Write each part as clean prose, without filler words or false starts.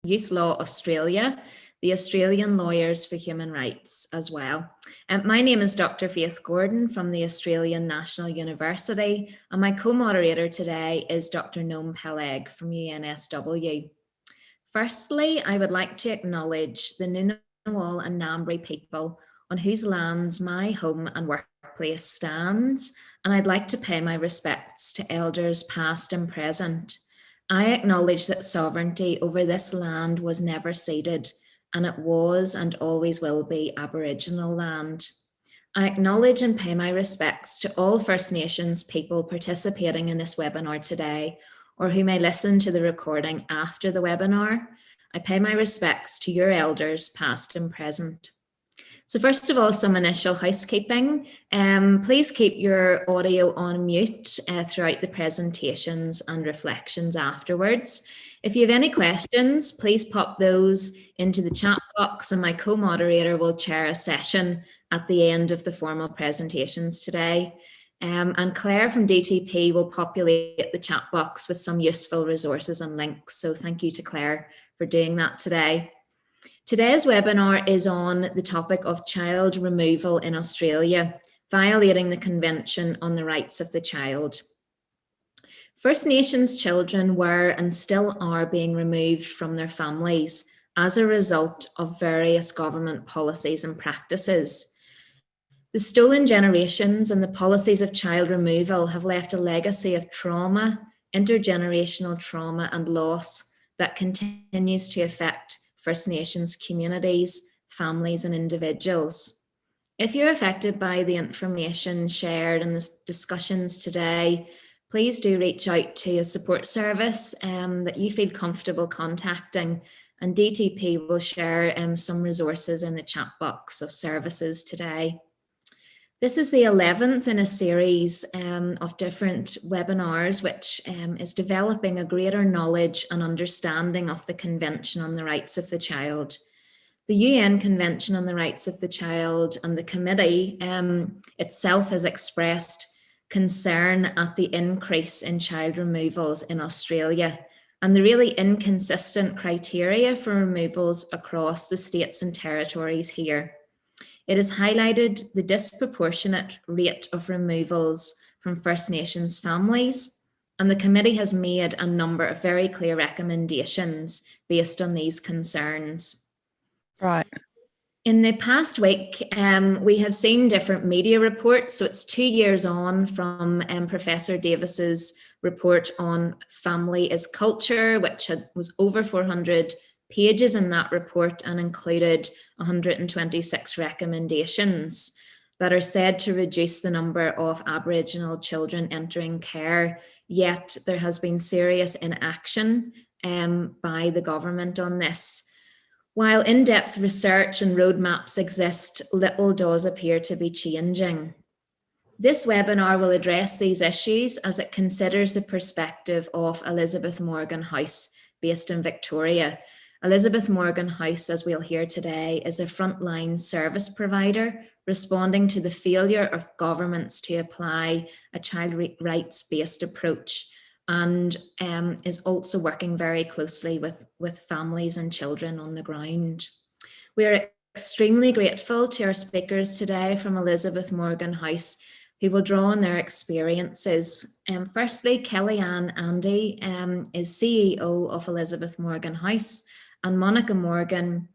Youth Law Australia, the Australian Lawyers for Human Rights as well. My name is Dr. Faith Gordon from the Australian National University, and my co-moderator today is Dr. Noam Peleg from UNSW. Firstly, I would like to acknowledge the Ngunnawal and Ngambri people on whose lands my home and workplace stands, and I'd like to pay my respects to elders past and present. I acknowledge that sovereignty over this land was never ceded, and it was and always will be Aboriginal land. I acknowledge and pay my respects to all First Nations people participating in this webinar today, or who may listen to the recording after the webinar. I pay my respects to your elders, past and present. So first of all, some initial housekeeping. Please keep your audio on mute throughout the presentations and reflections afterwards. If you have any questions, please pop those into the chat box and my co-moderator will chair a session at the end of the formal presentations today. And Claire from DTP will populate the chat box with some useful resources and links. So thank you to Claire for doing that today. Today's webinar is on the topic of child removal in Australia, violating the Convention on the Rights of the Child. First Nations children were and still are being removed from their families as a result of various government policies and practices. The stolen generations and the policies of child removal have left a legacy of trauma, intergenerational trauma and loss that continues to affect First Nations communities, families and individuals. If you're affected by the information shared in the discussions today, please do reach out to a support service that you feel comfortable contacting, and DTP will share some resources in the chat box of services today. This is the 11th in a series of different webinars, which is developing a greater knowledge and understanding of the Convention on the Rights of the Child. The UN Convention on the Rights of the Child and the committee itself has expressed concern at the increase in child removals in Australia and the really inconsistent criteria for removals across the states and territories here. It has highlighted the disproportionate rate of removals from First Nations families, and the committee has made a number of very clear recommendations based on these concerns. Right. In the past week, we have seen different media reports. So it's 2 years on from Professor Davis's report on Family is Culture, which was over 400 pages in that report and included 126 recommendations that are said to reduce the number of Aboriginal children entering care. Yet there has been serious inaction by the government on this. While in-depth research and roadmaps exist, little does appear to be changing. This webinar will address these issues as it considers the perspective of Elizabeth Morgan House, based in Victoria. Elizabeth Morgan House, as we'll hear today, is a frontline service provider responding to the failure of governments to apply a child rights-based approach, and is also working very closely with families and children on the ground. We are extremely grateful to our speakers today from Elizabeth Morgan House, who will draw on their experiences. Firstly, Kellyanne Andy is CEO of Elizabeth Morgan House, and Monica Morgan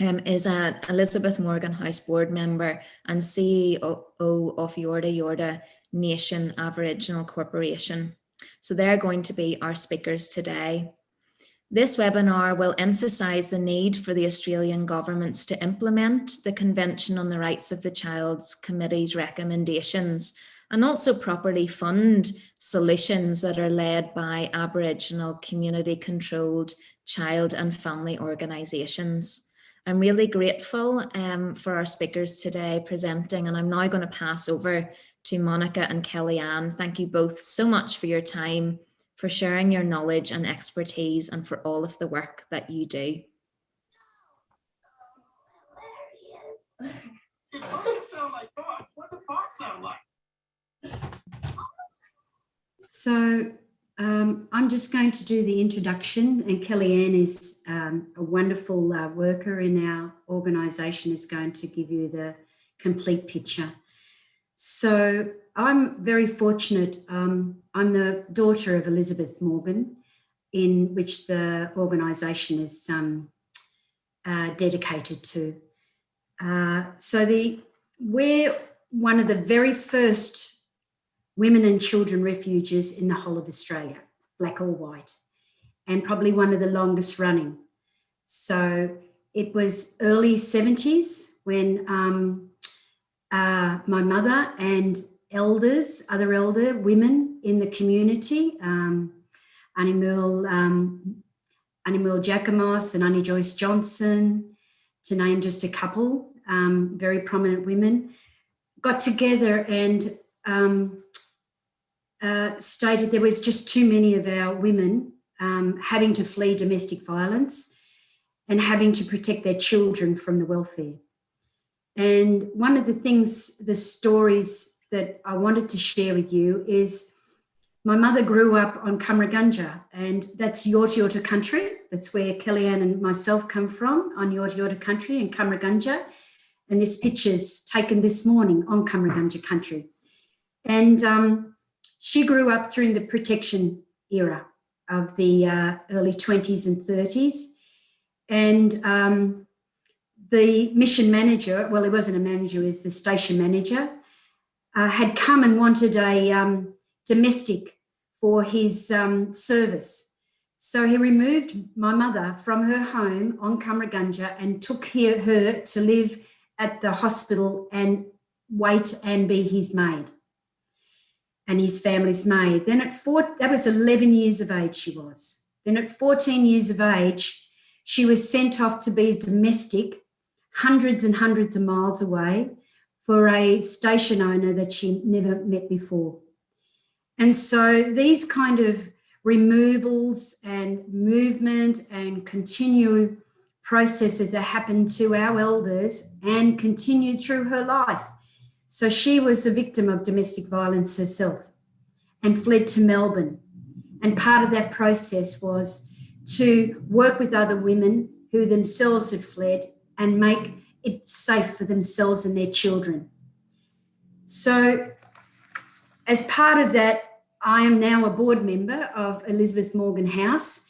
is an Elizabeth Morgan House board member and CEO of Yorta Yorta Nation Aboriginal Corporation. So they're going to be our speakers today. This webinar will emphasise the need for the Australian governments to implement the Convention on the Rights of the Child's Committee's recommendations and also properly fund solutions that are led by Aboriginal community-controlled child and family organisations. I'm really grateful for our speakers today presenting, and I'm now going to pass over to Monica and Kellyanne. Thank you both so much for your time, for sharing your knowledge and expertise, and for all of the work that you do. It doesn't sound like Fox. What does Fox sound like? So I'm just going to do the introduction, and Kellyanne is a wonderful worker in our organisation is going to give you the complete picture. So I'm very fortunate. I'm the daughter of Elizabeth Morgan, in which the organisation is dedicated to. We're one of the very first women and children refuges in the whole of Australia, black or white, and probably one of the longest running. So it was early 70s when my mother and other elder women in the community, Annie Merle Jacomos and Annie Joyce Johnson, to name just a couple, very prominent women, got together and stated there was just too many of our women having to flee domestic violence and having to protect their children from the welfare. And one of the stories that I wanted to share with you is my mother grew up on Cummeragunja, and that's Yorta Yorta country. That's where Kellyanne and myself come from, on Yorta Yorta country in Cummeragunja. And this picture's taken this morning on Cummeragunja country. And she grew up through the protection era of the early 20s and 30s. And the mission manager, well, he wasn't a manager, he was the station manager, had come and wanted a domestic for his service. So he removed my mother from her home on Cummeragunja and took her to live at the hospital and wait and be his maid and his family's maid. Then that was 11 years of age she was. Then at 14 years of age, she was sent off to be a domestic hundreds and hundreds of miles away for a station owner that she never met before. And so these kind of removals and movement and continued processes that happened to our elders and continued through her life. So she was a victim of domestic violence herself and fled to Melbourne. And part of that process was to work with other women who themselves had fled and make it safe for themselves and their children. So as part of that, I am now a board member of Elizabeth Morgan House,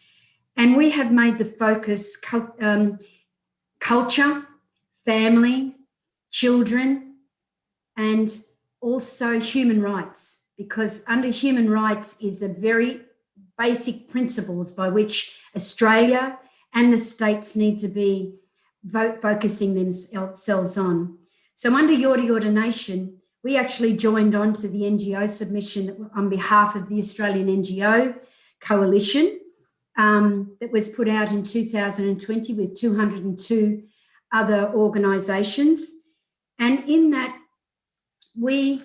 and we have made the focus culture, family, children, and also human rights, because under human rights is the very basic principles by which Australia and the states need to be focusing themselves on. So under Yorta Yorta Nation, we actually joined on to the NGO submission on behalf of the Australian NGO Coalition that was put out in 2020 with 202 other organisations. And in that, we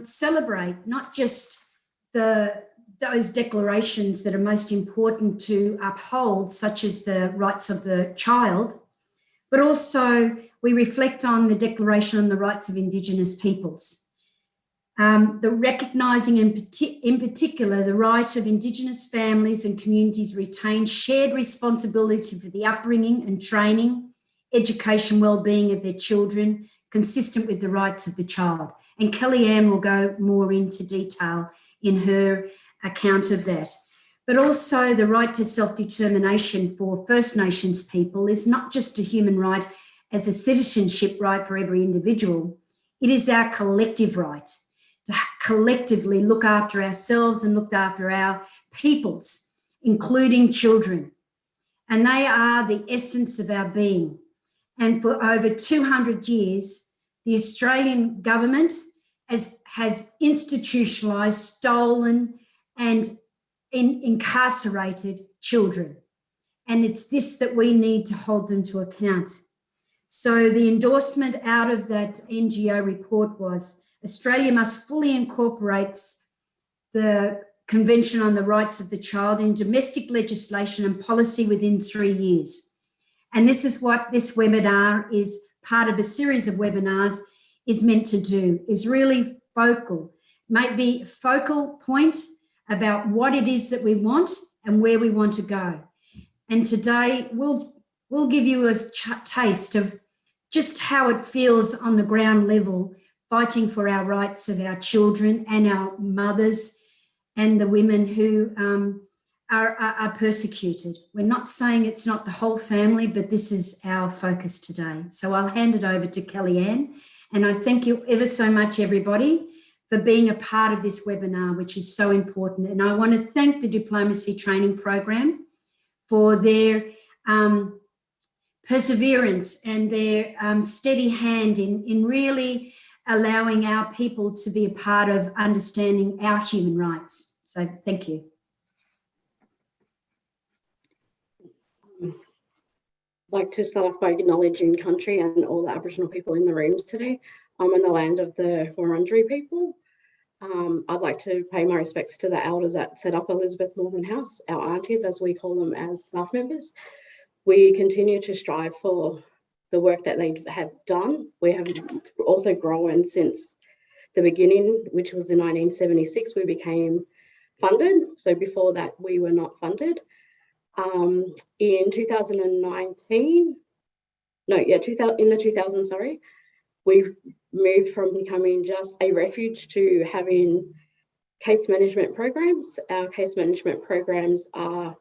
celebrate not just those declarations that are most important to uphold, such as the rights of the child, but also we reflect on the Declaration on the Rights of Indigenous Peoples. The recognising in particular the right of Indigenous families and communities retain shared responsibility for the upbringing and training, education, well-being of their children, consistent with the rights of the child. And Kellyanne will go more into detail in her account of that. But also the right to self-determination for First Nations people is not just a human right as a citizenship right for every individual. It is our collective right to collectively look after ourselves and look after our peoples, including children. And they are the essence of our being. And for over 200 years, the Australian government has institutionalised, stolen and incarcerated children. And it's this that we need to hold them to account. So the endorsement out of that NGO report was Australia must fully incorporate the Convention on the Rights of the Child in domestic legislation and policy within 3 years. And this is what this webinar is part of a series of webinars is meant to do, is really focal, might be focal point about what it is that we want and where we want to go. And today we'll give you a taste of just how it feels on the ground level, fighting for our rights of our children and our mothers and the women who are persecuted. We're not saying it's not the whole family, but this is our focus today. So I'll hand it over to Kellyanne. And I thank you ever so much, everybody, for being a part of this webinar, which is so important. And I want to thank the Diplomacy Training Program for their perseverance and their steady hand in really allowing our people to be a part of understanding our human rights. So thank you. I'd like to start off by acknowledging country and all the Aboriginal people in the rooms today. I'm on the land of the Wurundjeri people. I'd like to pay my respects to the elders that set up Elizabeth Morgan House, our aunties, as we call them as staff members. We continue to strive for the work that they have done. We have also grown since the beginning, which was in 1976, we became funded. So before that, we were not funded. In 2019, in the 2000s, sorry, we moved from becoming just a refuge to having case management programs. Our case management programs are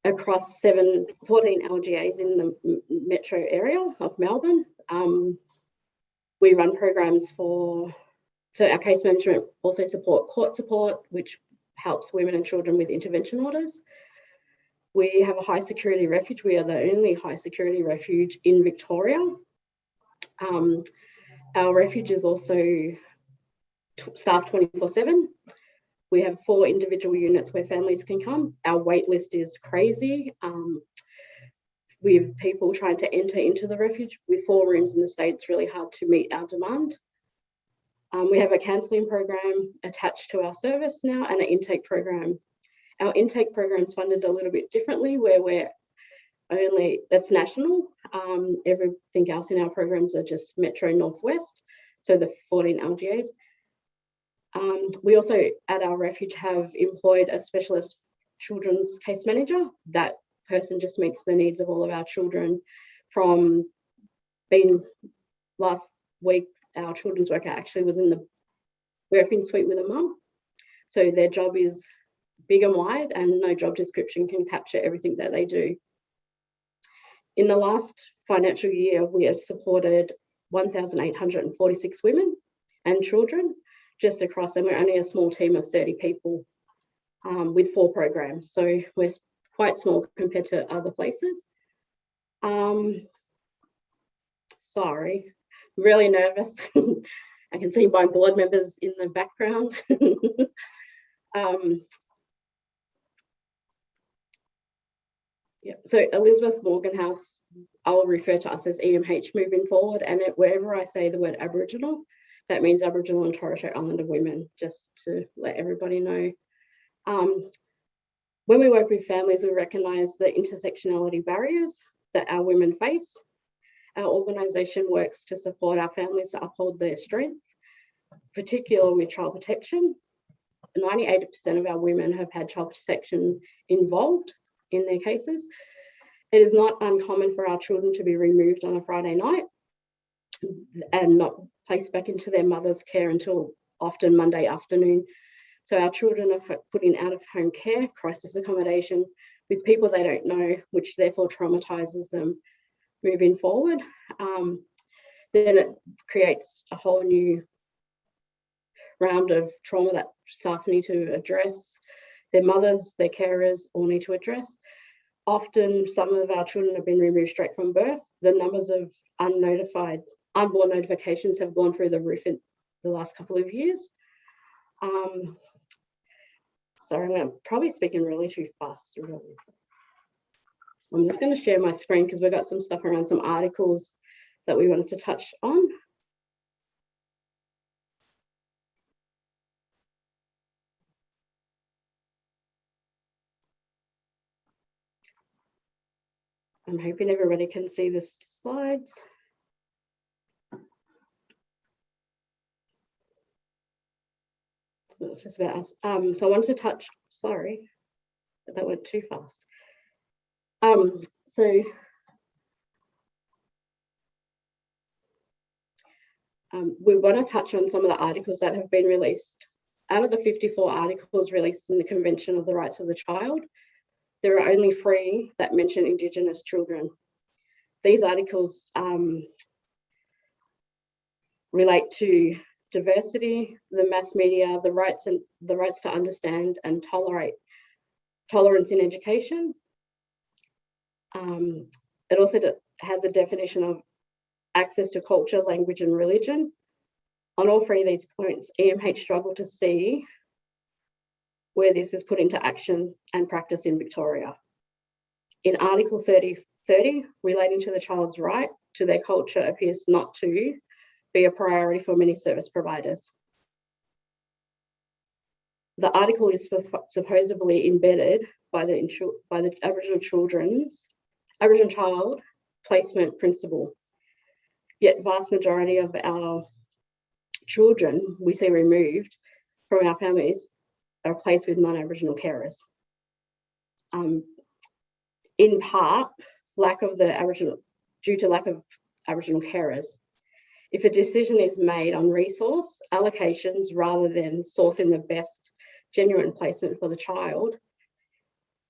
across 14 LGAs in the metro area of Melbourne. We run programs so our case management also support court support, which helps women and children with intervention orders. We have a high security refuge. We are the only high security refuge in Victoria. Our refuge is also staffed 24/7. We have 4 individual units where families can come. Our wait list is crazy. We have people trying to enter into the refuge. With 4 rooms in the state, it's really hard to meet our demand. We have a counselling program attached to our service now and an intake program. Our intake program is funded a little bit differently, where that's national. Everything else in our programs are just Metro Northwest, so the 14 LGAs. We also, at our refuge, have employed a specialist children's case manager. That person just meets the needs of all of our children. From being last week, our children's worker actually was in the birthing suite with a mum. So their job is big and wide, and no job description can capture everything that they do. In the last financial year, we have supported 1,846 women and children just across, and we're only a small team of 30 people with 4 programs. So we're quite small compared to other places. Sorry, really nervous. I can see my board members in the background. Yeah, so Elizabeth Morgan House, I'll refer to us as EMH moving forward, and wherever I say the word Aboriginal, that means Aboriginal and Torres Strait Islander women, just to let everybody know. When we work with families, we recognise the intersectionality barriers that our women face. Our organisation works to support our families to uphold their strength, particularly with child protection. 98% of our women have had child protection involved in their cases. It is not uncommon for our children to be removed on a Friday night and not placed back into their mother's care until often Monday afternoon. So our children are put in out-of-home care, crisis accommodation, with people they don't know, which therefore traumatises them moving forward. Then it creates a whole new round of trauma that staff need to address. Their mothers, their carers all need to address. Often some of our children have been removed straight from birth. The numbers of unborn notifications have gone through the roof in the last couple of years. Sorry, I'm probably speaking really too fast. I'm just going to share my screen because we've got some stuff around some articles that we wanted to touch on. I'm hoping everybody can see the slides. It's just about us. So I wanted to touch, sorry, that went too fast. We want to touch on some of the articles that have been released. Out of the 54 articles released in the Convention of the Rights of the Child, there are only 3 that mention Indigenous children. These articles relate to diversity, the mass media, the rights to understand and tolerance in education. It also has a definition of access to culture, language and religion. On all 3 of these points, EMH struggled to see where this is put into action and practice in Victoria. In Article 30, relating to the child's right to their culture appears not to be a priority for many service providers. The article is supposedly embedded by the Aboriginal child placement principle. Yet vast majority of our children we see removed from our families are placed with non-Aboriginal carers. In part, due to lack of Aboriginal carers. If a decision is made on resource allocations rather than sourcing the best genuine placement for the child,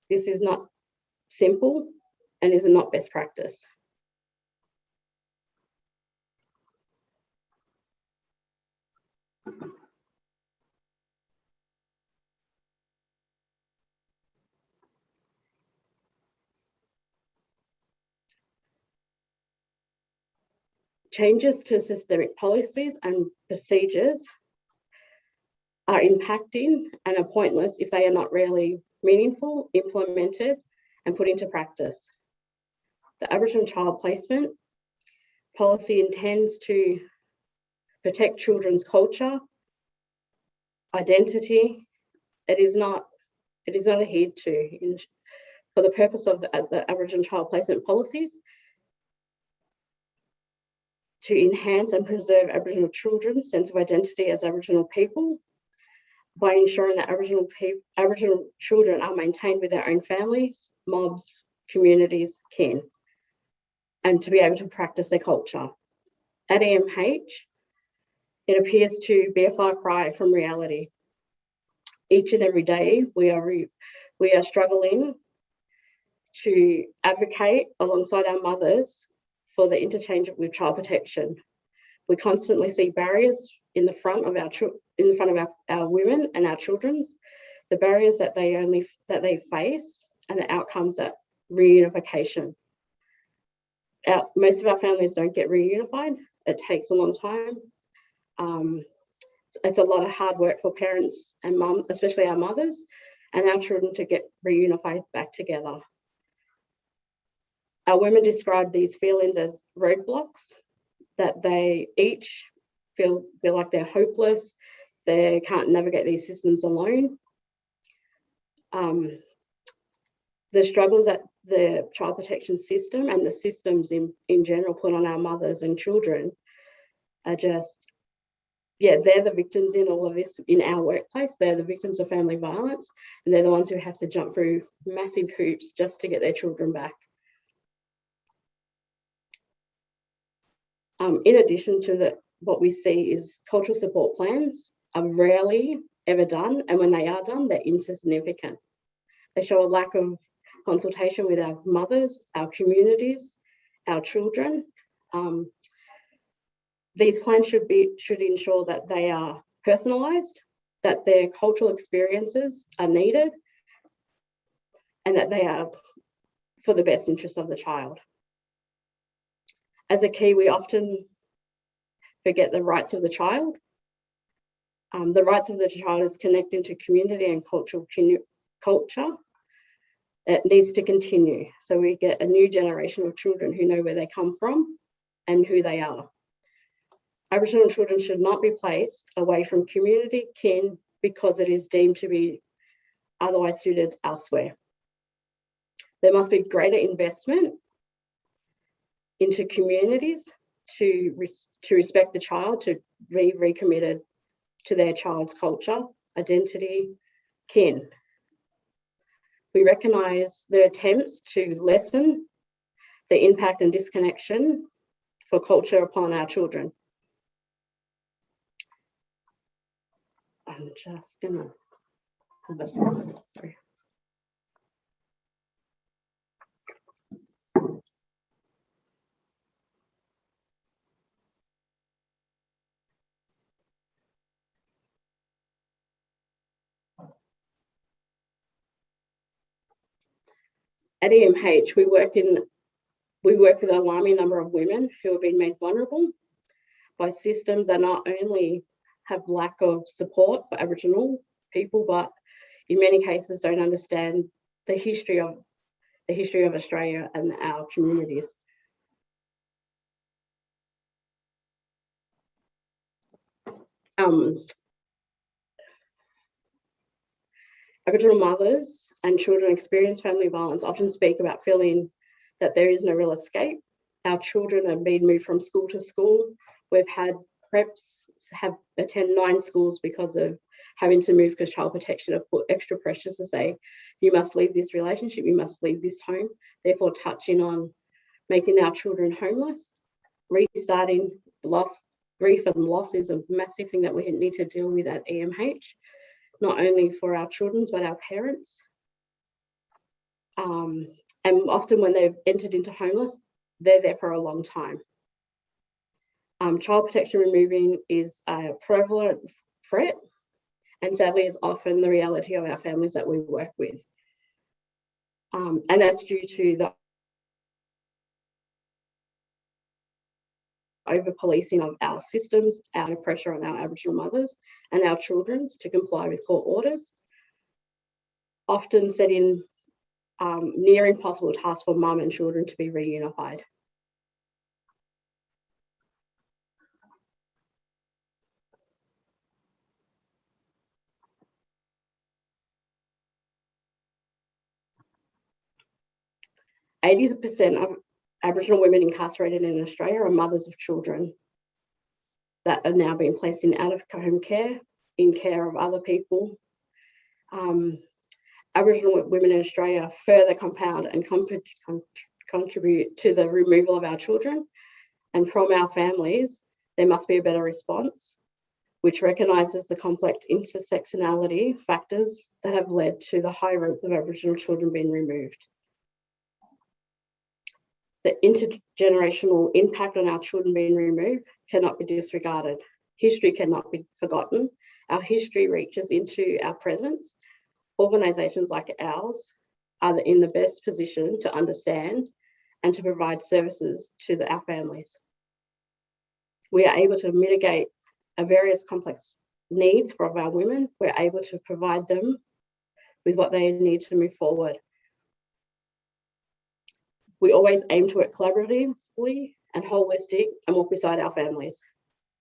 this is not simple and is not best practice. Changes to systemic policies and procedures are impacting and are pointless if they are not really meaningful, implemented and put into practice. The Aboriginal child placement policy intends to protect children's culture, identity. It is not adhered to for the purpose of the Aboriginal child placement policies to enhance and preserve Aboriginal children's sense of identity as Aboriginal people by ensuring that Aboriginal children are maintained with their own families, mobs, communities, kin, and to be able to practice their culture. At EMH, it appears to be a far cry from reality. Each and every day, we are struggling to advocate alongside our mothers for the interchange with child protection. We constantly see barriers in the front of our women and our children's, the barriers that they face and the outcomes that reunification. Most of our families don't get reunified. It takes a long time. It's a lot of hard work for parents and mums, especially our mothers, and our children to get reunified back together. Our women describe these feelings as roadblocks, that they each feel like they're hopeless, they can't navigate these systems alone. The struggles that the child protection system and the systems in general put on our mothers and children are just, they're the victims in all of this in our workplace. They're the victims of family violence, and they're the ones who have to jump through massive hoops just to get their children back. In addition to what we see is cultural support plans are rarely ever done, and when they are done, they're insignificant. They show a lack of consultation with our mothers, our communities, our children. These plans should ensure that they are personalised, that their cultural experiences are needed, and that they are for the best interest of the child. As a key, we often forget the rights of the child. The rights of the child is connecting to community and culture. It needs to continue. So we get a new generation of children who know where they come from and who they are. Aboriginal children should not be placed away from community, kin, because it is deemed to be otherwise suited elsewhere. There must be greater investment into communities to respect the child, to be recommitted to their child's culture, identity, kin. We recognise the attempts to lessen the impact and disconnection for culture upon our children. I'm just gonna have a second. Sorry. At EMH, we work with an alarming number of women who have been made vulnerable by systems that not only have lack of support for Aboriginal people, but in many cases don't understand the history of Australia and our communities. Aboriginal mothers and children experience family violence often speak about feeling that there is no real escape. Our children have been moved from school to school. We've had preps attend 9 schools because of having to move, because Child Protection have put extra pressures to say, you must leave this relationship, you must leave this home, therefore touching on making our children homeless. Restarting grief and loss is a massive thing that we need to deal with at EMH, not only for our children, but our parents. And often when they've entered into homeless, they're there for a long time. Child protection removing is a prevalent threat, and sadly is often the reality of our families that we work with. And that's due to the over-policing of our systems, out of pressure on our Aboriginal mothers and our children to comply with court orders, often setting near impossible tasks for mum and children to be reunified. %80% of Aboriginal women incarcerated in Australia are mothers of children that are now being placed in out-of-home care, in care of other people. Aboriginal women in Australia further compound and contribute to the removal of our children. And from our families, there must be a better response, which recognises the complex intersectionality factors that have led to the high rates of Aboriginal children being removed. The intergenerational impact on our children being removed cannot be disregarded. History cannot be forgotten. Our history reaches into our presence. Organisations like ours are in the best position to understand and to provide services to our families. We are able to mitigate various complex needs of our women. We're able to provide them with what they need to move forward. We always aim to work collaboratively and holistic and walk beside our families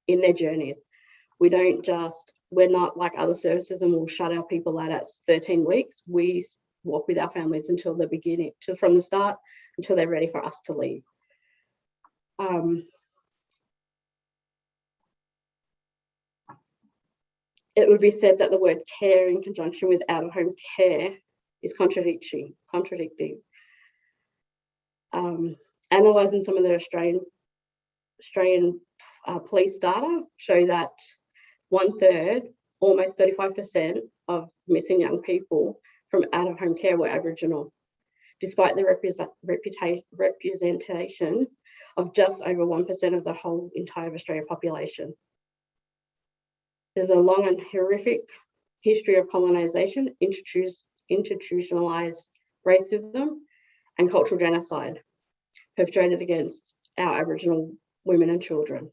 in their journeys. We're not like other services and we'll shut our people out at 13 weeks. We walk with our families until the beginning, from the start, until they're ready for us to leave. It would be said that the word care in conjunction with out-of-home care is contradicting. Analysing some of the Australian police data show that 1/3, almost 35% of missing young people from out-of-home care were Aboriginal, despite the representation of just over 1% of the whole entire Australian population. There's a long and horrific history of colonisation, institutionalised racism and cultural genocide perpetrated against our Aboriginal women and children.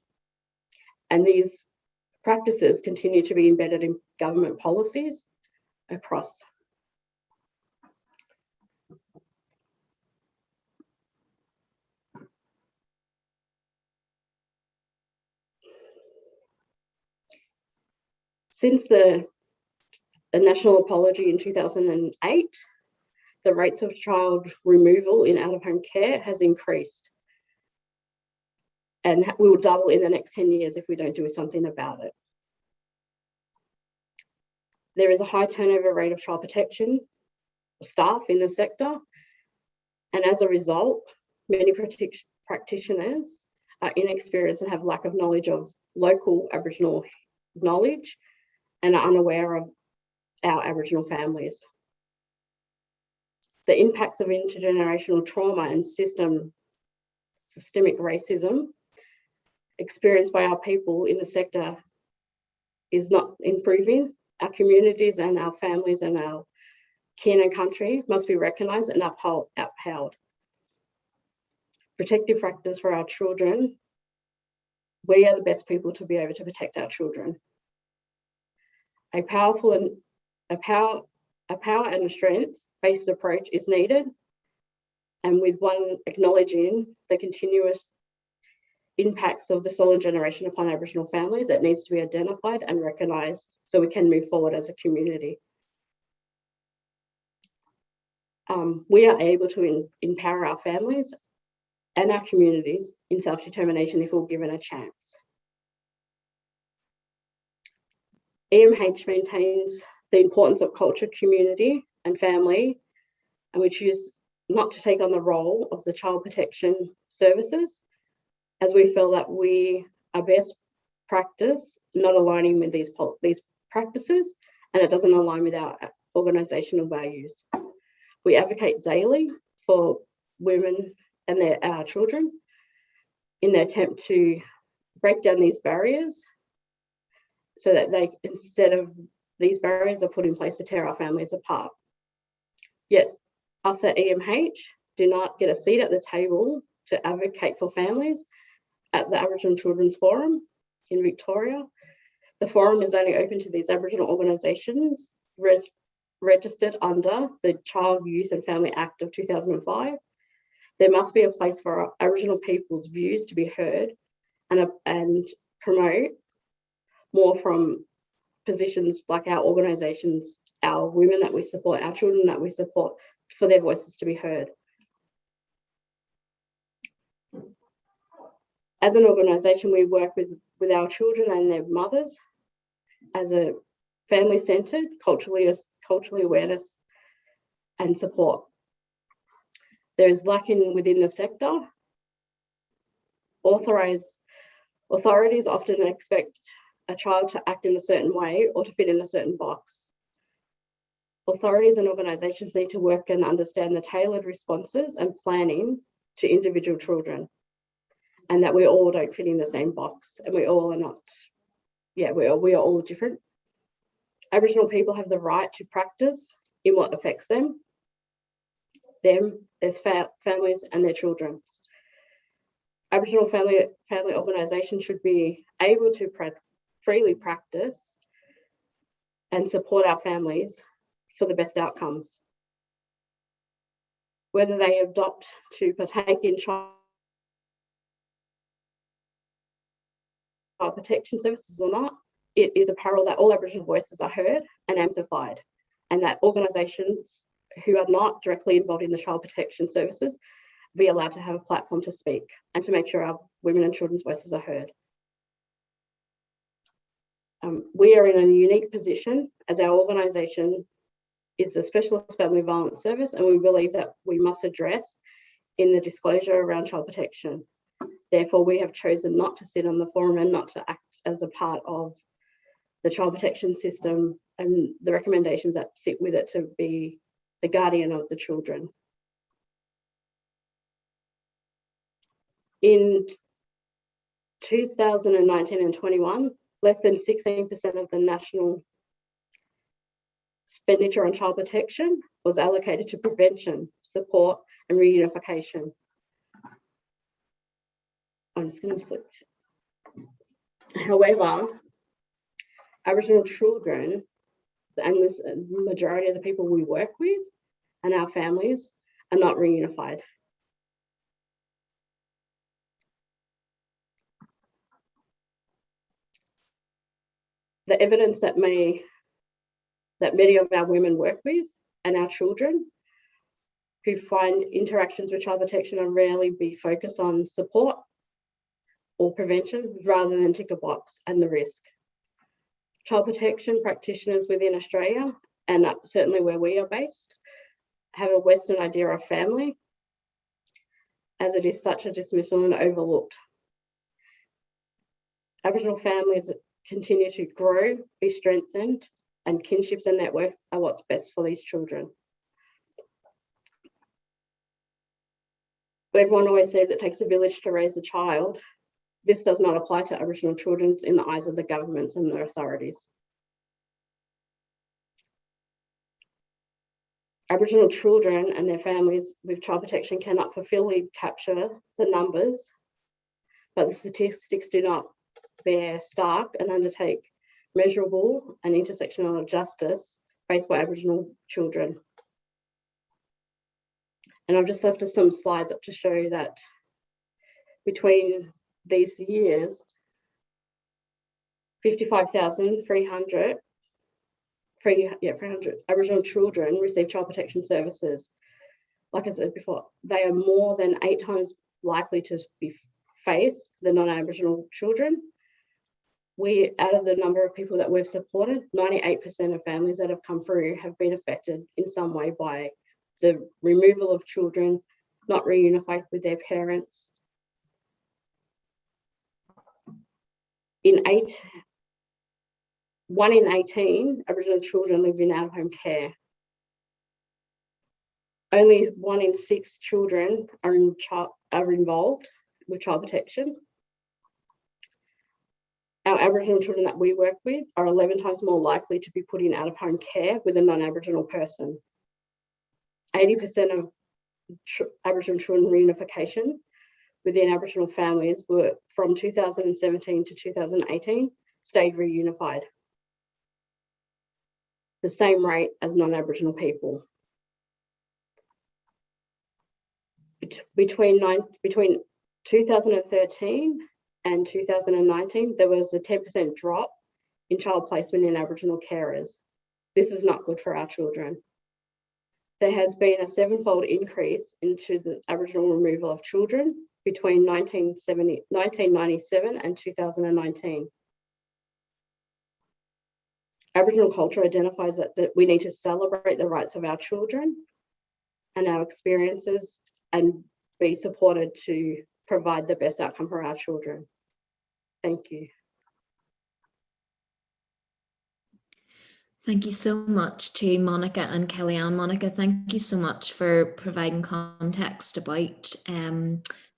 And these practices continue to be embedded in government policies across. Since the national apology in 2008, the rates of child removal in out-of-home care has increased and will double in the next 10 years if we don't do something about it. There is a high turnover rate of child protection staff in the sector. And as a result, many practitioners are inexperienced and have lack of knowledge of local Aboriginal knowledge and are unaware of our Aboriginal families. The impacts of intergenerational trauma and systemic racism experienced by our people in the sector is not improving. Our communities and our families and our kin and country must be recognised and upheld. Protective factors for our children. We are the best people to be able to protect our children. A power and a strength-based approach is needed, and with one acknowledging the continuous impacts of the stolen generation upon Aboriginal families, that needs to be identified and recognised so we can move forward as a community. We are able to empower our families and our communities in self-determination if we're given a chance. EMH maintains the importance of culture, community and family, and we choose not to take on the role of the child protection services, as we feel that we are best practice not aligning with these practices, and it doesn't align with our organisational values. We advocate daily for women and our children in the attempt to break down these barriers so that instead of these barriers are put in place to tear our families apart. Yet us at EMH do not get a seat at the table to advocate for families at the Aboriginal Children's Forum in Victoria. The forum is only open to these Aboriginal organisations registered under the Child, Youth and Family Act of 2005. There must be a place for our Aboriginal people's views to be heard and promote more from positions like our organisations, our women that we support, our children that we support, for their voices to be heard. As an organisation, we work with our children and their mothers as a family-centred, culturally awareness and support. There is lacking within the sector. Authorities often expect a child to act in a certain way or to fit in a certain box. Authorities and organisations need to work and understand the tailored responses and planning to individual children, and that we all don't fit in the same box, and we all are not, we are all different. Aboriginal people have the right to practice in what affects them, their families and their children. Aboriginal family organisations should be able to freely practice and support our families for the best outcomes. Whether they adopt to partake in child protection services or not, it is apparel that all Aboriginal voices are heard and amplified, and that organisations who are not directly involved in the child protection services be allowed to have a platform to speak and to make sure our women and children's voices are heard. We are in a unique position as our organisation is a specialist family violence service, and we believe that we must address in the disclosure around child protection. Therefore, we have chosen not to sit on the forum and not to act as a part of the child protection system and the recommendations that sit with it to be the guardian of the children. In 2019 and 21, less than 16% of the national expenditure on child protection was allocated to prevention, support and reunification. I'm just going to flip. However, Aboriginal children and the majority of the people we work with and our families are not reunified. The evidence that many of our women work with and our children who find interactions with child protection are rarely be focused on support or prevention rather than tick a box and the risk. Child protection practitioners within Australia, and certainly where we are based, have a Western idea of family, as it is such a dismissal and overlooked. Aboriginal families continue to grow, be strengthened, and kinships and networks are what's best for these children. Everyone always says it takes a village to raise a child. This does not apply to Aboriginal children in the eyes of the governments and the authorities. Aboriginal children and their families with child protection cannot fully capture the numbers, but the statistics do not bear stark and undertake measurable and intersectional justice faced by Aboriginal children. And I've just left us some slides up to show that between these years, 55,300 Aboriginal children receive child protection services. Like I said before, they are more than 8 times likely to be faced than non-Aboriginal children. Out of the number of people that we've supported, 98% of families that have come through have been affected in some way by the removal of children, not reunified with their parents. One in 18 Aboriginal children live in out-of-home care. Only 1 in 6 children are involved with child protection. Our Aboriginal children that we work with are 11 times more likely to be put in out-of-home care with a non-Aboriginal person. 80% of Aboriginal children reunification within Aboriginal families were from 2017 to 2018 stayed reunified. The same rate as non-Aboriginal people. Between 2013 and 2019, there was a 10% drop in child placement in Aboriginal carers. This is not good for our children. There has been a 7-fold increase into the Aboriginal removal of children between 1997 and 2019. Aboriginal culture identifies that we need to celebrate the rights of our children and our experiences and be supported to provide the best outcome for our children. Thank you. Thank you so much to Monica and Kellyanne. Monica, thank you so much for providing context about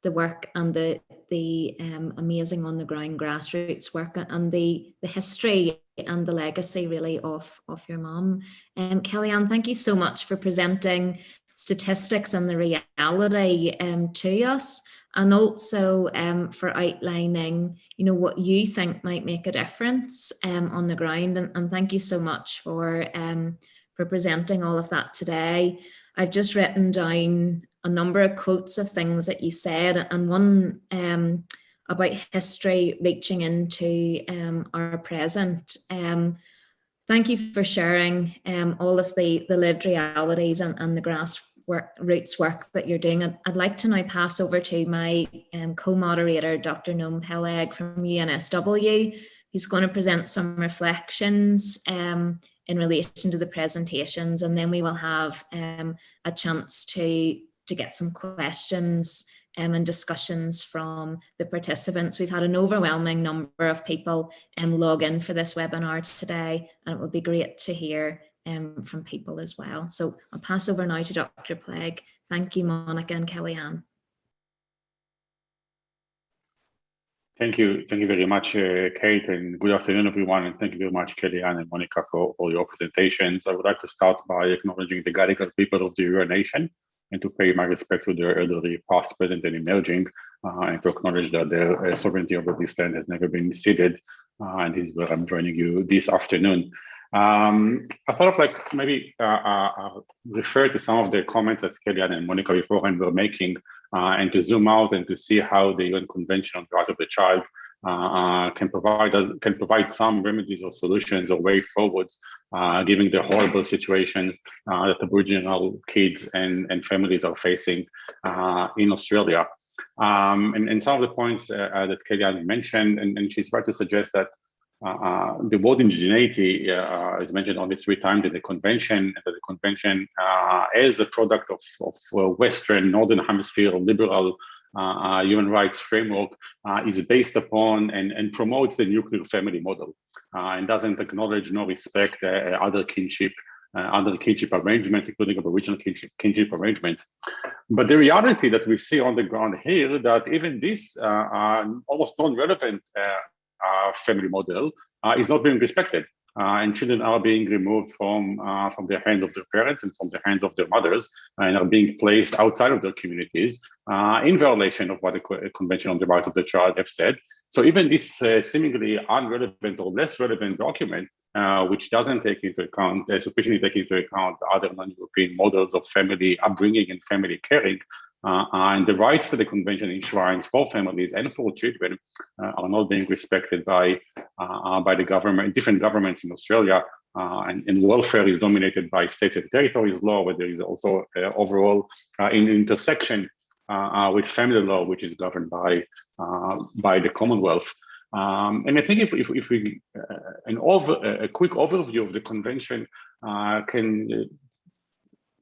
the work and the amazing on the ground grassroots work and the history and the legacy really of your mum. Kellyanne, thank you so much for presenting statistics and the reality to us, and also for outlining, what you think might make a difference on the ground. And thank you so much for presenting all of that today. I've just written down a number of quotes of things that you said, and one about history reaching into our present. Thank you for sharing all of the lived realities and the grassroots work that you're doing. I'd like to now pass over to my co-moderator, Dr. Noam Peleg from UNSW, who's going to present some reflections in relation to the presentations, and then we will have a chance to get some questions and discussions from the participants. We've had an overwhelming number of people log in for this webinar today, and it would be great to hear from people as well. So I'll pass over now to Dr. Peleg. Thank you, Monica and Kellyanne. Thank you very much, Kate, and good afternoon, everyone. And thank you very much, Kellyanne and Monica, for your presentations. I would like to start by acknowledging the Gadigal people of the Eora Nation, and to pay my respect to their elderly past, present, and emerging, and to acknowledge that their sovereignty over this land has never been ceded. And this is where I'm joining you this afternoon. I thought of maybe refer to some of the comments that Kellyanne and Monica beforehand were making, and to zoom out and to see how the UN Convention on the Rights of the Child can provide some remedies or solutions or way forwards, given the horrible situation that Aboriginal kids and families are facing in Australia. And some of the points that Kellyanne mentioned, and she's right to suggest that the word indigeneity is mentioned only 3 times in the convention, and the convention as a product of Western Northern Hemisphere liberal human rights framework is based upon and promotes the nuclear family model and doesn't acknowledge nor respect other kinship arrangements, including Aboriginal kinship arrangements. But the reality that we see on the ground here, that even this almost non-relevant family model is not being respected, and children are being removed from the hands of their parents and from the hands of their mothers, and are being placed outside of their communities in violation of what the Convention on the Rights of the Child have said. So even this seemingly unrelevant or less relevant document, which doesn't take into account, sufficiently take into account other non-European models of family upbringing and family caring, and the rights that the convention enshrines for families and for children are not being respected by the government, different governments in Australia, and welfare is dominated by states and territories law, where there is also overall an intersection with family law, which is governed by the Commonwealth. And I think if we a quick overview of the convention can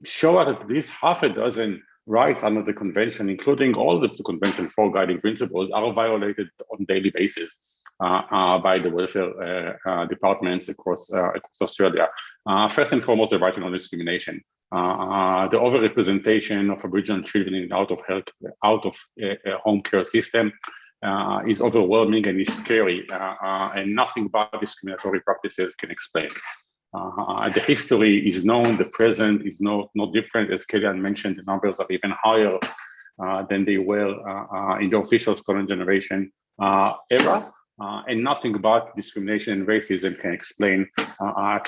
show us at least half a dozen rights under the convention, including all of the convention 4 guiding principles, are violated on a daily basis by the welfare departments across Australia. First and foremost, the right to non-discrimination. The overrepresentation of Aboriginal children in out of home care system is overwhelming and is scary, and nothing but discriminatory practices can explain. The history is known, the present is not different. As Kellyanne mentioned, the numbers are even higher than they were in the official stolen generation era, and nothing but discrimination and racism can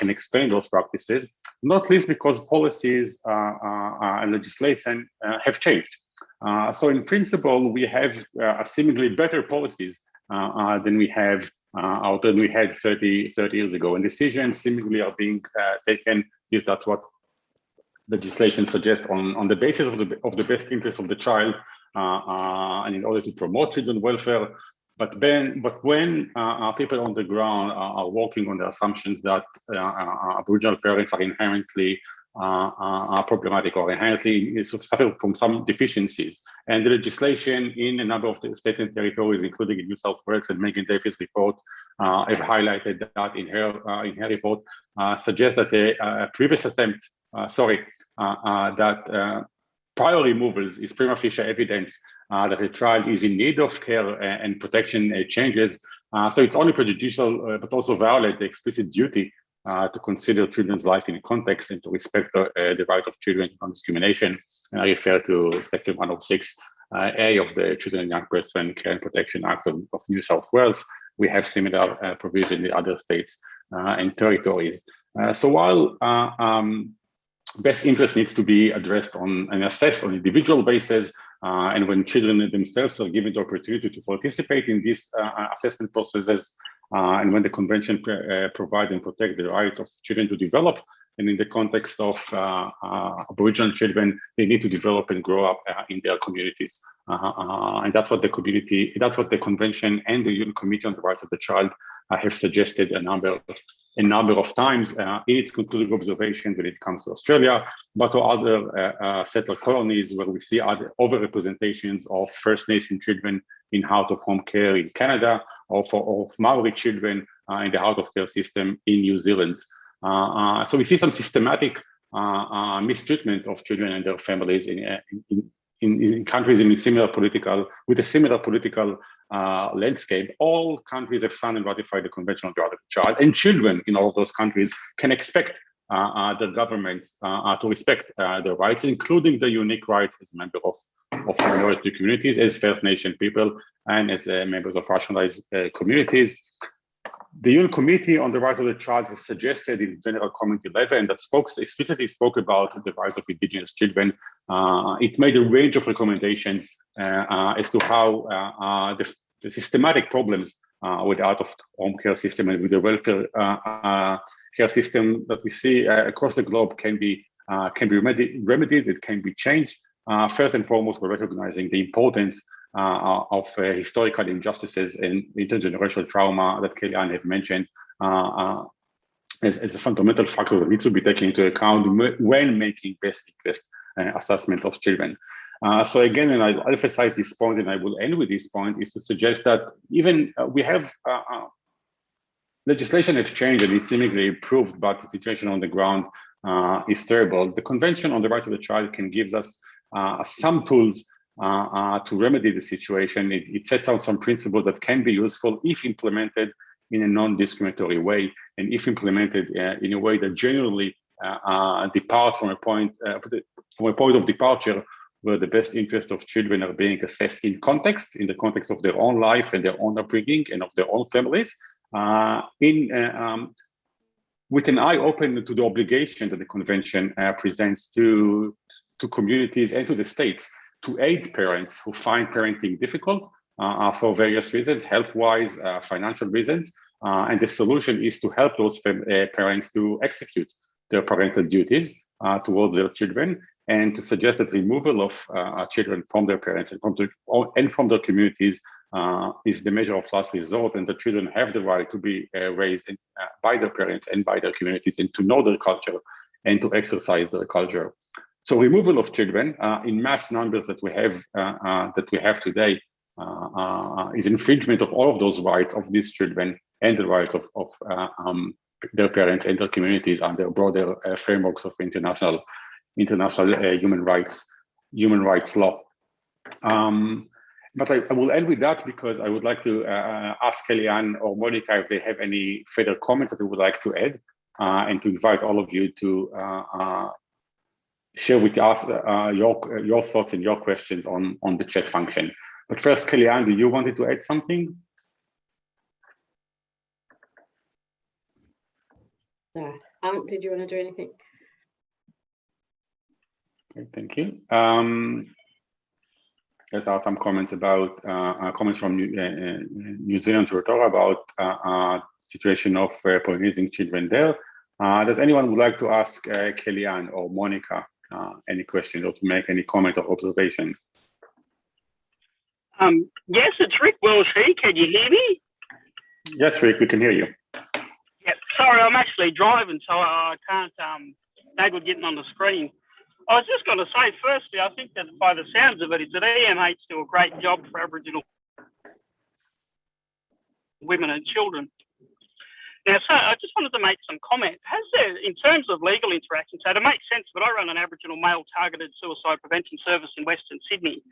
explain those practices, not least because policies and legislation have changed. So in principle, we have seemingly better policies than we had 30 years ago. And decisions seemingly are being taken, is that what legislation suggests on the basis of the best interest of the child, and in order to promote children's welfare. But when people on the ground are working on the assumptions that Aboriginal parents are inherently problematic or inherently suffer from some deficiencies, and the legislation in a number of the states and territories, including in New South Wales, and Megan Davis' report have highlighted that in her report, suggests that a previous attempt, that prior removals is prima facie evidence that a child is in need of care and protection changes. So it's only prejudicial, but also violate the explicit duty to consider children's life in context and to respect the right of children to non-discrimination. And I refer to Section 106A of the Children and Young Person Care and Protection Act of New South Wales. We have similar provision in other states and territories. So while best interest needs to be addressed on and assessed on an individual basis, and when children themselves are given the opportunity to participate in these assessment processes, and when the convention provides and protects the right of children to develop, and in the context of Aboriginal children, they need to develop and grow up in their communities, and that's what the convention and the UN Committee on the Rights of the Child have suggested a number of times in its concluding observations when it comes to Australia, but to other settler colonies where we see other overrepresentations of First Nation children in out-of-home care in Canada, or of Maori children in the out-of-care system in New Zealand. So we see some systematic mistreatment of children and their families in countries with a similar political landscape. All countries have signed and ratified the Convention on the Rights of the Child, and children in all of those countries can expect their governments to respect their rights, including the unique rights as a member of minority communities, as First Nation people, and as members of racialized communities. The UN Committee on the Rights of the Child has suggested in General Comment 11 that explicitly spoke about the rights of Indigenous children. It made a range of recommendations as to how the systematic problems with the out-of-home care system and with the welfare care system that we see across the globe can be remedied, it can be changed. First and foremost, we're recognizing the importance of historical injustices and intergenerational trauma that Kellyanne have mentioned as a fundamental factor that needs to be taken into account when making best interest assessments of children. So again, and I'll emphasize this point, and I will end with this point, is to suggest that even we have legislation has changed and it's seemingly improved, but the situation on the ground is terrible. The Convention on the Rights of the Child can give us some tools to remedy the situation. It sets out some principles that can be useful if implemented in a non-discriminatory way, and if implemented in a way that genuinely depart from a point of departure where the best interest of children are being assessed in the context of their own life and their own upbringing and of their own families, with an eye open to the obligation that the Convention presents to communities and to the states to aid parents who find parenting difficult for various reasons, health-wise, financial reasons, and the solution is to help those parents to execute their parental duties towards their children, and to suggest that removal of children from their parents and from their communities is the measure of last resort, and the children have the right to be raised by their parents and by their communities, and to know their culture and to exercise their culture. So removal of children in mass numbers that we have today is infringement of all of those rights of these children and the rights of their parents and their communities under broader frameworks of international human rights law. But I will end with that because I would like to ask Kellyanne or Monica if they have any further comments that they would like to add, and to invite all of you to share with us your thoughts and your questions on the chat function. But first, Kellyanne, do you wanted to add something? No. Did you want to do anything? Okay, thank you. There are some comments about comments from New Zealand to Rotorua about situation of Polynesian children there. Does anyone would like to ask Kellyanne or Monica any questions or to make any comment or observation? Yes, it's Rick Welsh here. Can you hear me? Yes, Rick, we can hear you. Yeah, sorry, I'm actually driving, so I can't naggle getting on the screen. I was just going to say, firstly, I think that by the sounds of it, it's that EMH do a great job for Aboriginal women and children. Now, so I just wanted to make some comment. Has there, in terms of legal interaction, so to make sense, but I run an Aboriginal male-targeted suicide prevention service in Western Sydney.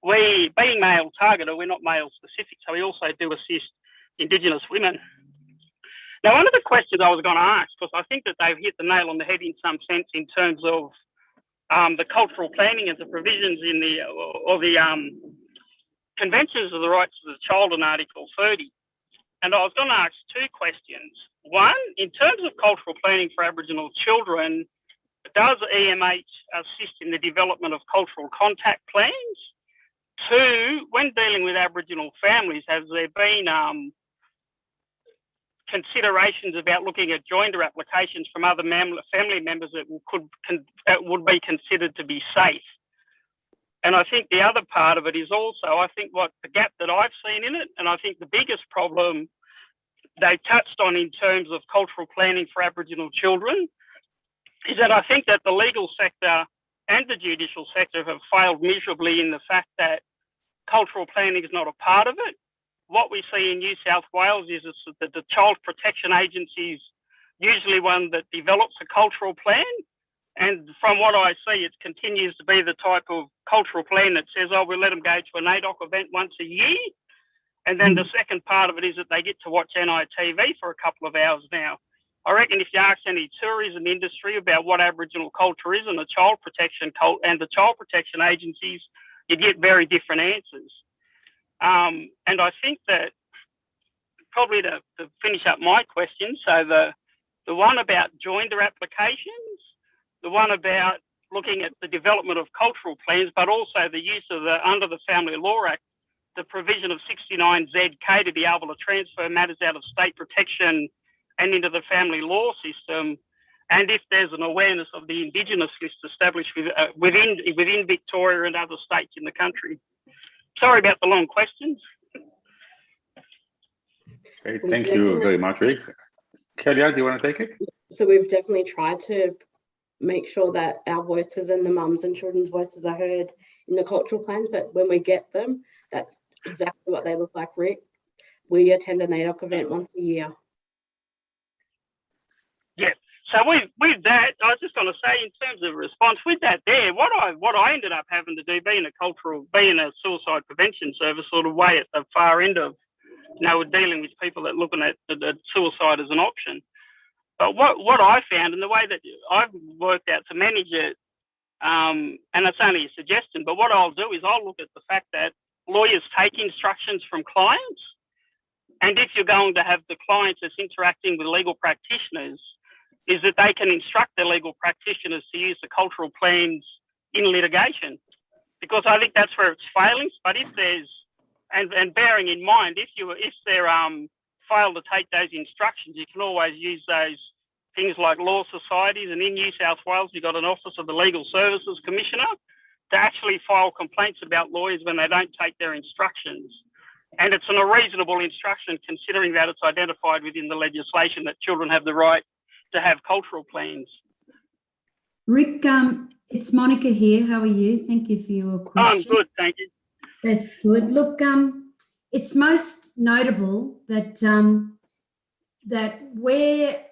We, being male-targeted, we're not male-specific, so we also do assist Indigenous women. Now, one of the questions I was going to ask, because I think that they've hit the nail on the head in some sense in terms of the cultural planning and the provisions in the Conventions of the Rights of the Child in Article 30. And I was going to ask two questions. One, in terms of cultural planning for Aboriginal children, does EMH assist in the development of cultural contact plans? Two, when dealing with Aboriginal families, has there been considerations about looking at joinder applications from other family members that would be considered to be safe? And I think the other part of it is also, I think what the gap that I've seen in it, and I think the biggest problem they touched on in terms of cultural planning for Aboriginal children, is that I think that the legal sector and the judicial sector have failed miserably in the fact that cultural planning is not a part of it. What we see in New South Wales is that the Child Protection Agency is usually one that develops a cultural plan. And from what I see, it continues to be the type of cultural plan that says, oh, we'll let them go to an ADOC event once a year. And then the second part of it is that they get to watch NITV for a couple of hours now. I reckon if you ask any tourism industry about what Aboriginal culture is and the child protection agencies, you'd get very different answers. And I think that probably to finish up my question, so the one about joinder applications, the one about looking at the development of cultural plans, but also the use of under the Family Law Act, the provision of 69ZK to be able to transfer matters out of state protection and into the family law system, and if there's an awareness of the Indigenous list established within Victoria and other states in the country. Sorry about the long questions. Great, thank you very much, Rick. Kellyanne, do you want to take it? So we've definitely tried to make sure that our voices and the mums and children's voices are heard in the cultural plans, but when we get them, that's exactly what they look like, Rick. We attend a NAIDOC event once a year. Yeah, so with that, I was just going to say, in terms of response, with that there, what I ended up having to do, being a suicide prevention service, sort of way at the far end of, we're dealing with people that are looking at suicide as an option. But what I found, and the way that I've worked out to manage it, and it's only a suggestion, but what I'll do is I'll look at the fact that lawyers take instructions from clients, and if you're going to have the clients that's interacting with legal practitioners, is that they can instruct their legal practitioners to use the cultural plans in litigation, because I think that's where it's failing. But if there's, and bearing in mind, if they're fail to take those instructions, you can always use those things like law societies, and in New South Wales, you've got an Office of the Legal Services Commissioner to actually file complaints about lawyers when they don't take their instructions. And it's a reasonable instruction, considering that it's identified within the legislation that children have the right to have cultural plans. Rick, it's Monica here. How are you? Thank you for your question. I'm good, thank you. That's good. Look, it's most notable that that where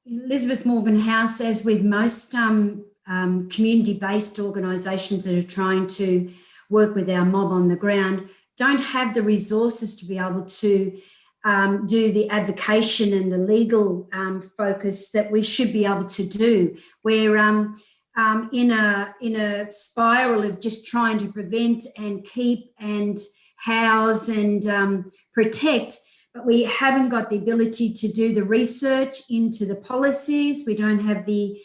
Elizabeth Morgan House, as with most community-based organisations that are trying to work with our mob on the ground, don't have the resources to be able to do the advocation and the legal focus that we should be able to do. We're in a spiral of just trying to prevent and keep and house and protect, but we haven't got the ability to do the research into the policies. We don't have the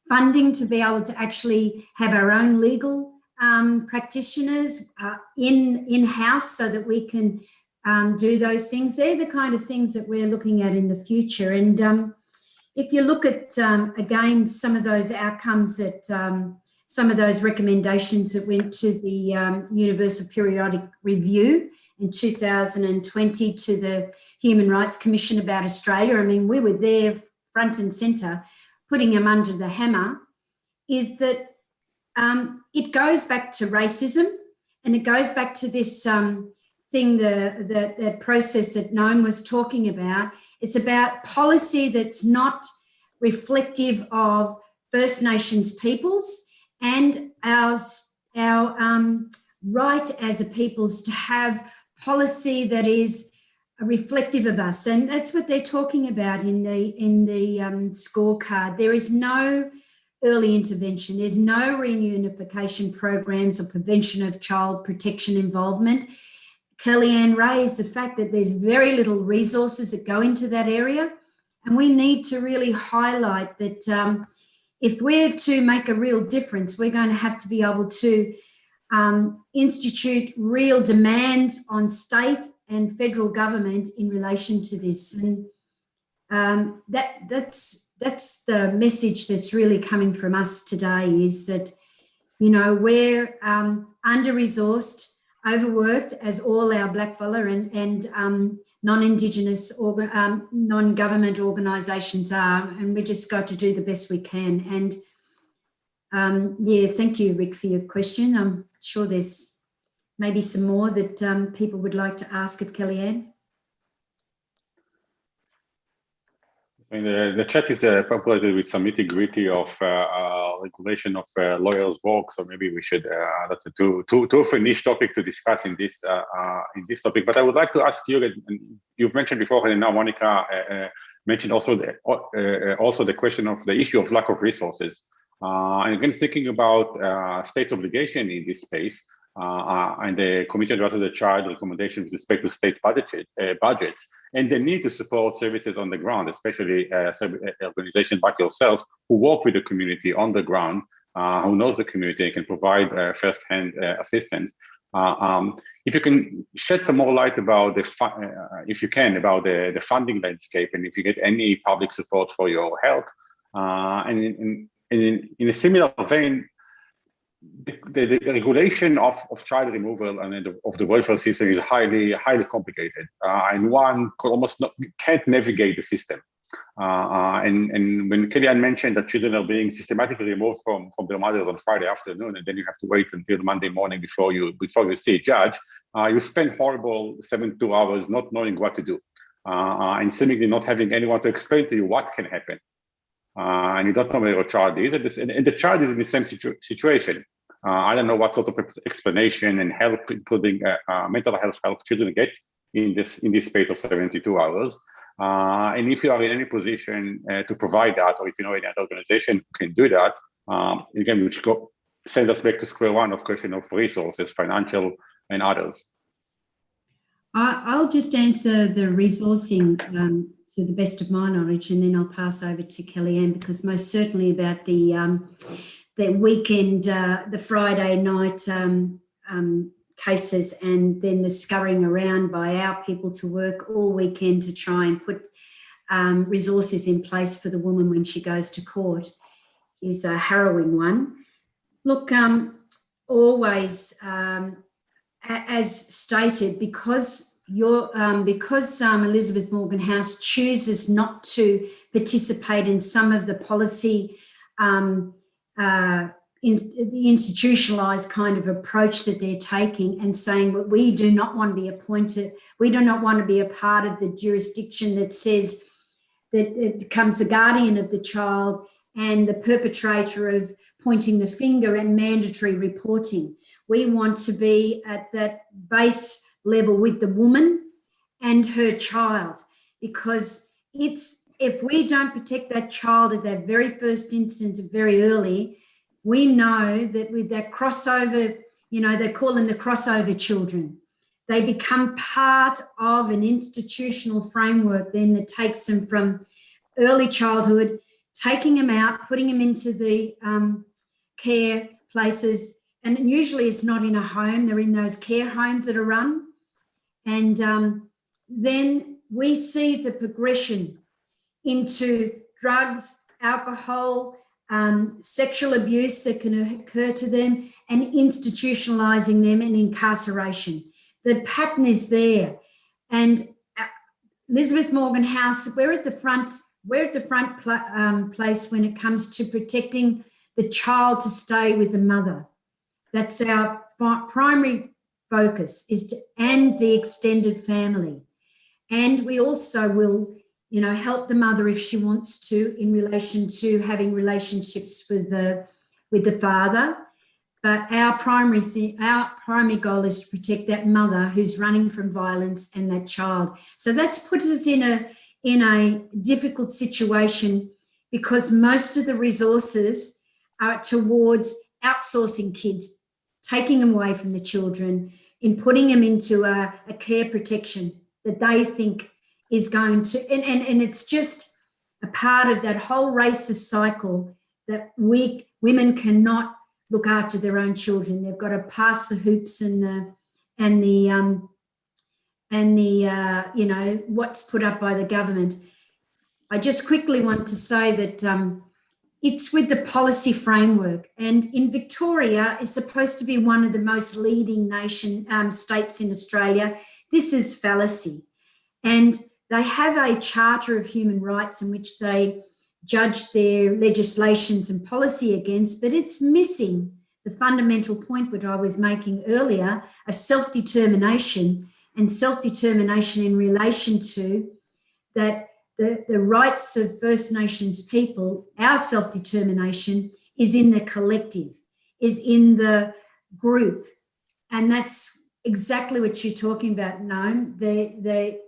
funding to be able to actually have our own legal practitioners in-house so that we can do those things. They're the kind of things that we're looking at in the future. And if you look at, again, some of those outcomes that, some of those recommendations that went to the Universal Periodic Review in 2020 to the Human Rights Commission about Australia, I mean, we were there front and centre, putting them under the hammer, is that it goes back to racism, and it goes back to this thing, that process that Noam was talking about. It's about policy that's not reflective of First Nations peoples and our right as a peoples to have policy that is reflective of us. And that's what they're talking about in the scorecard. There is no early intervention. There's no reunification programs or prevention of child protection involvement. Kellyanne raised the fact that there's very little resources that go into that area. And we need to really highlight that if we're to make a real difference, we're going to have to be able to institute real demands on state and federal government in relation to this. And that's the message that's really coming from us today, is that, you know, we're under-resourced, overworked, as all our blackfellow and non-Indigenous non-government organisations are, and we just got to do the best we can. And yeah, thank you, Rick, for your question. I'm sure there's maybe some more that people would like to ask of Kellyanne. The chat is populated with some nitty-gritty of regulation of lawyers' work, so maybe we should. That's a too a niche topic to discuss in this topic. But I would like to ask you. You've mentioned before, and now Monica mentioned also the question of the issue of lack of resources. And again, thinking about states' obligation in this space. And the Committee on the Rights of the Child recommendation with respect to state budgets and the need to support services on the ground, especially organizations like yourself who work with the community on the ground, who knows the community and can provide first-hand assistance. If you can shed some more light about if you can, about the funding landscape, and if you get any public support for your help. And in a similar vein, the regulation of child removal and of the welfare system is highly complicated, and one can't navigate the system. And when Kellyanne mentioned that children are being systematically removed from their mothers on Friday afternoon, and then you have to wait until Monday morning before you see a judge, you spend horrible 72 hours not knowing what to do, and seemingly not having anyone to explain to you what can happen. And you don't know where your child is, and the child is in the same situation. I don't know what sort of explanation and help, including mental health help, children get in this space of 72 hours. And if you are in any position to provide that, or if you know any other organization who can do that, again, which send us back to square one of question of resources, financial and others. I'll just answer the resourcing to the best of my knowledge, and then I'll pass over to Kellyanne, because most certainly about the weekend, the Friday night cases, and then the scurrying around by our people to work all weekend to try and put resources in place for the woman when she goes to court is a harrowing one. Look, always, as stated, because Elizabeth Morgan House chooses not to participate in some of the policy, the institutionalised kind of approach that they're taking, and saying that we do not want to be appointed, we do not want to be a part of the jurisdiction that says that it becomes the guardian of the child and the perpetrator of pointing the finger and mandatory reporting. We want to be at that base level with the woman and her child, because if we don't protect that child at that very first instant, very early, we know that with that crossover, they call them the crossover children. They become part of an institutional framework then that takes them from early childhood, taking them out, putting them into the care places. And usually it's not in a home, they're in those care homes that are run. And then we see the progression into drugs, alcohol, sexual abuse that can occur to them, and institutionalising them in incarceration. The pattern is there. And Elizabeth Morgan House, we're at the front place when it comes to protecting the child to stay with the mother. That's our primary focus, and the extended family. And we also will, help the mother if she wants to in relation to having relationships with the father. But our primary goal is to protect that mother who's running from violence and that child. So that's put us in a difficult situation, because most of the resources are towards outsourcing kids, taking them away from the children, in putting them into a care protection that they think is going to, and it's just a part of that whole racist cycle that women cannot look after their own children. They've got to pass the hoops and the what's put up by the government. I just quickly want to say that it's with the policy framework, and in Victoria is supposed to be one of the most leading states in Australia. This is fallacy. And they have a Charter of Human Rights in which they judge their legislations and policy against, but it's missing the fundamental point that I was making earlier of self-determination, and self-determination in relation to that the rights of First Nations people, our self-determination is in the collective, is in the group. And that's exactly what you're talking about, Noam. The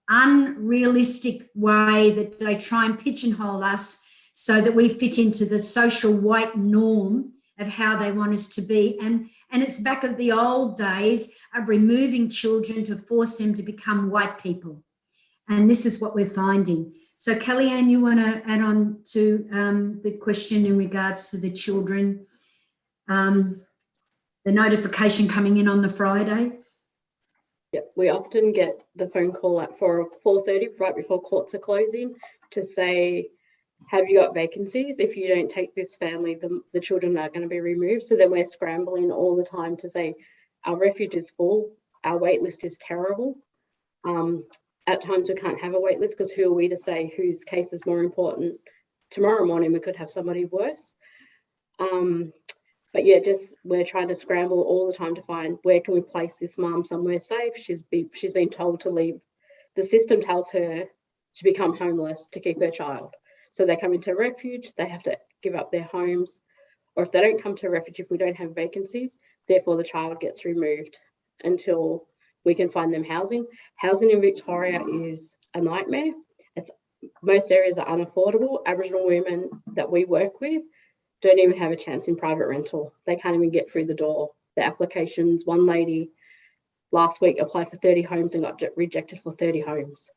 unrealistic way that they try and pigeonhole us so that we fit into the social white norm of how they want us to be. And it's back of the old days of removing children to force them to become white people. And this is what we're finding. So Kellyanne, you want to add on to the question in regards to the children, the notification coming in on the Friday? Yep, we often get the phone call at 4:30, right before courts are closing, to say have you got vacancies? If you don't take this family, the children are going to be removed. So then we're scrambling all the time to say, our refuge is full, our wait list is terrible. At times we can't have a wait list because who are we to say whose case is more important? Tomorrow morning we could have somebody worse. But yeah, just we're trying to scramble all the time to find where can we place this mum somewhere safe. She's been told to leave. The system tells her to become homeless to keep her child. So they come into refuge, they have to give up their homes, or if they don't come to refuge, if we don't have vacancies, therefore the child gets removed until we can find them housing. Housing in Victoria is a nightmare. Most areas are unaffordable. Aboriginal women that we work with don't even have a chance in private rental. They can't even get through the door. The applications, one lady last week applied for 30 homes and got rejected for 30 homes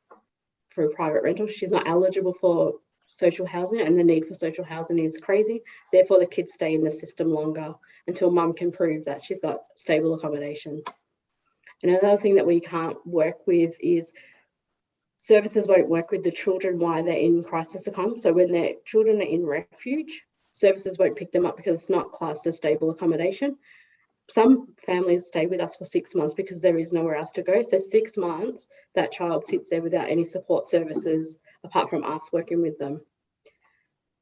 for a private rental. She's not eligible for social housing, and the need for social housing is crazy. Therefore, the kids stay in the system longer until mum can prove that she's got stable accommodation. And another thing that we can't work with is services won't work with the children while they're in crisis accom. So when their children are in refuge, services won't pick them up because it's not classed as stable accommodation. Some families stay with us for 6 months because there is nowhere else to go. So 6 months, that child sits there without any support services apart from us working with them.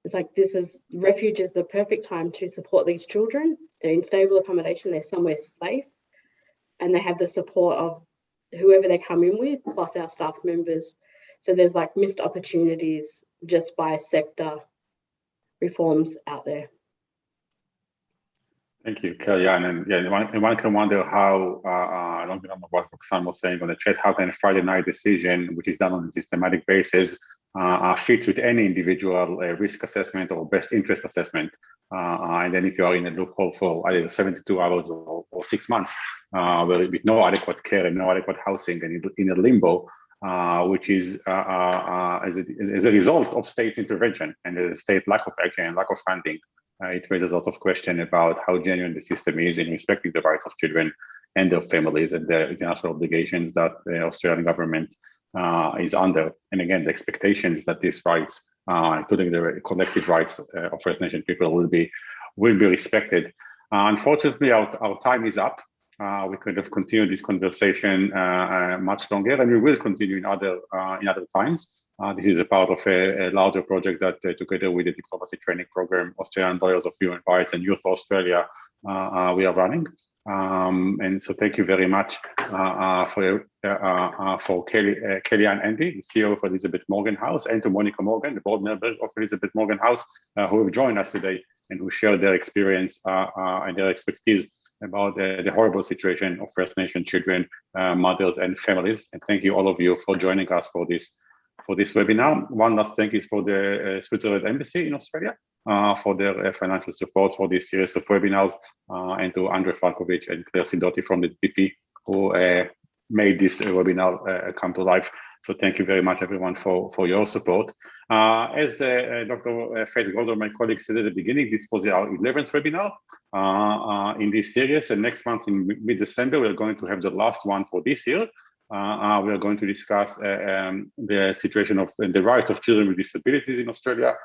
It's like refuge is the perfect time to support these children. They're in stable accommodation, they're somewhere safe, and they have the support of whoever they come in with, plus our staff members. So there's like missed opportunities just by sector reforms out there. Thank you, Kellyanne. And yeah, one can wonder how, I don't remember what Roxanne was saying on the chat, how can a Friday night decision, which is done on a systematic basis, fits with any individual risk assessment or best interest assessment. And then if you are in a loophole for either 72 hours or 6 months, with no adequate care and no adequate housing and in a limbo, which is as a result of state intervention and the state lack of action and lack of funding. It raises a lot of question about how genuine the system is in respecting the rights of children and their families and the international obligations that the Australian government is under. And again, the expectations that these rights, including the collective rights of First Nation people, will be respected. Unfortunately, our time is up. We could have continued this conversation much longer, and we will continue in other times. This is a part of a larger project that together with the diplomacy training program, Australian Lawyers of Human Rights and Youth Australia, we are running. And so thank you very much for Kellyanne Andy, the CEO of Elizabeth Morgan House, and to Monica Morgan, the board member of Elizabeth Morgan House, who have joined us today and who shared their experience and their expertise about the horrible situation of First Nation children, mothers and families. And thank you all of you for joining us for this webinar. One last thank you for the Switzerland Embassy in Australia for their financial support for this series of webinars, and to Andre Falkovich and Claire Sidotti from the DP who made this webinar come to life. So thank you very much, everyone, for your support. As Dr. Faith Golder, my colleague, said at the beginning, this was our 11th webinar in this series. And next month in mid-December, we're going to have the last one for this year. We are going to discuss the situation of the rights of children with disabilities in Australia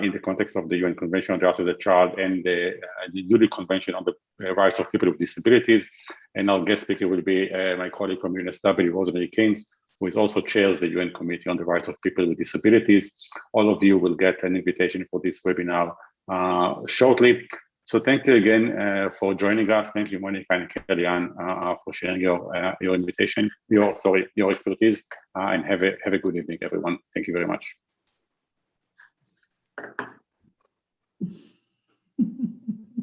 in the context of the UN Convention on the Rights of the Child and the UN Convention on the Rights of People with Disabilities. And our guest speaker will be my colleague from UNSW, Rosemary Keynes, who is also chairs the UN Committee on the Rights of People with Disabilities. All of you will get an invitation for this webinar shortly. So thank you again for joining us. Thank you, Monica and Kellyanne, for sharing your invitation, your expertise, and have a good evening, everyone. Thank you very much.